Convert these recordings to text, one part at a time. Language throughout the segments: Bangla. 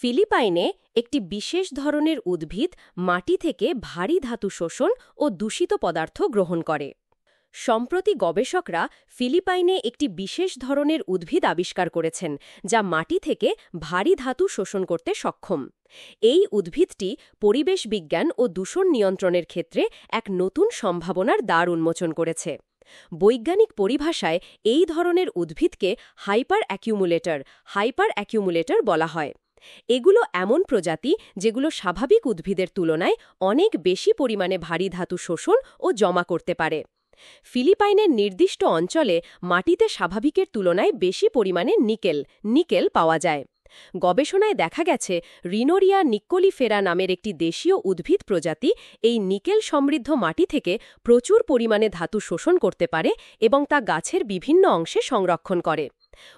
ফিলিপাইনে একটি বিশেষ ধরনের উদ্ভিদ মাটি থেকে ভারী ধাতু শোষণ ও দূষিত পদার্থ গ্রহণ করে। সম্প্রতি গবেষকরা ফিলিপাইনে একটি বিশেষ ধরনের উদ্ভিদ আবিষ্কার করেছেন যা মাটি থেকে ভারী ধাতু শোষণ করতে সক্ষম। এই উদ্ভিদটি পরিবেশ বিজ্ঞান ও দূষণ নিয়ন্ত্রণের ক্ষেত্রে এক নতুন সম্ভাবনার দ্বার উন্মোচন করেছে। বৈজ্ঞানিক পরিভাষায় এই ধরনের উদ্ভিদকে হাইপার অ্যাকিউমুলেটর বলা হয়। এগুলো এমন প্রজাতি যেগুলো স্বাভাবিক উদ্ভিদের তুলনায় অনেক বেশি পরিমাণে ভারী ধাতু শোষণ ও জমা করতে পারে। ফিলিপাইনের নির্দিষ্ট অঞ্চলে মাটিতে স্বাভাবিকের তুলনায় বেশি পরিমাণে নিকেল পাওয়া যায়। গবেষণায় দেখা গেছে রিনোরিয়া নিক্কোলিফেরা নামের একটি দেশীয় উদ্ভিদ প্রজাতি এই নিকেল সমৃদ্ধ মাটি থেকে প্রচুর পরিমাণে ধাতু শোষণ করতে পারে এবং তা গাছের বিভিন্ন অংশে সংরক্ষণ করে।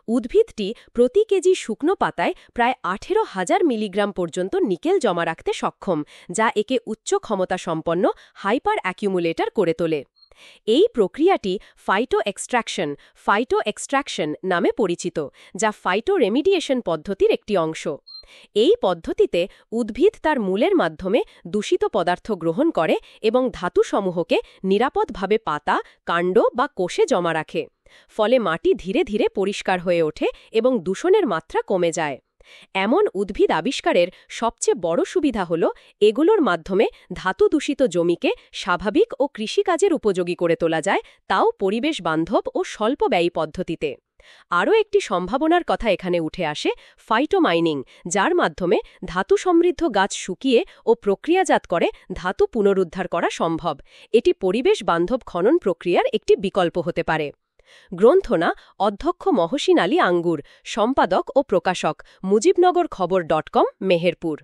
উদ্ভিদটি প্রতি কেজি শুকনো পাতায় প্রায় 18,000 মিলিগ্রাম পর্যন্ত নিকেল জমা রাখতে সক্ষম, যা একে উচ্চ ক্ষমতা সম্পন্ন হাইপার অ্যাকিউমুলেটর করে তোলে। এই প্রক্রিয়াটি ফাইটো এক্সট্রাকশন নামে পরিচিত, যা ফাইটো রেমিডিয়েশন পদ্ধতির একটি অংশ। এই পদ্ধতিতে উদ্ভিদ তার মূলের মাধ্যমে দূষিত পদার্থ গ্রহণ করে এবং ধাতুসমূহকে নিরাপদভাবে পাতা, কাণ্ড বা কোষে জমা রাখে। ফলে মাটি ধীরে ধীরে পরিষ্কার হয়ে ওঠে এবং দূষণের মাত্রা কমে যায়। এমন উদ্ভিদ আবিষ্কারের সবচেয়ে বড় সুবিধা হল এগুলোর মাধ্যমে ধাতু দূষিত জমিকে স্বাভাবিক ও কৃষিকাজের উপযোগী করে তোলা যায়, তাও পরিবেশ বান্ধব ও স্বল্প ব্যয়ী পদ্ধতিতে। আরও একটি সম্ভাবনার কথা এখানে উঠে আসে, ফাইটোমাইনিং, যার মাধ্যমে ধাতু সমৃদ্ধ গাছ শুকিয়ে ও প্রক্রিয়াজাত করে ধাতু পুনরুদ্ধার করা সম্ভব। এটি পরিবেশ বান্ধব খনন প্রক্রিয়ার একটি বিকল্প হতে পারে। গ্রন্থনা অধ্যক্ষ মহসিন আলী আঙ্গুর, সম্পাদক ও প্রকাশক, মুজিবনগর খবর.com, মেহেরপুর।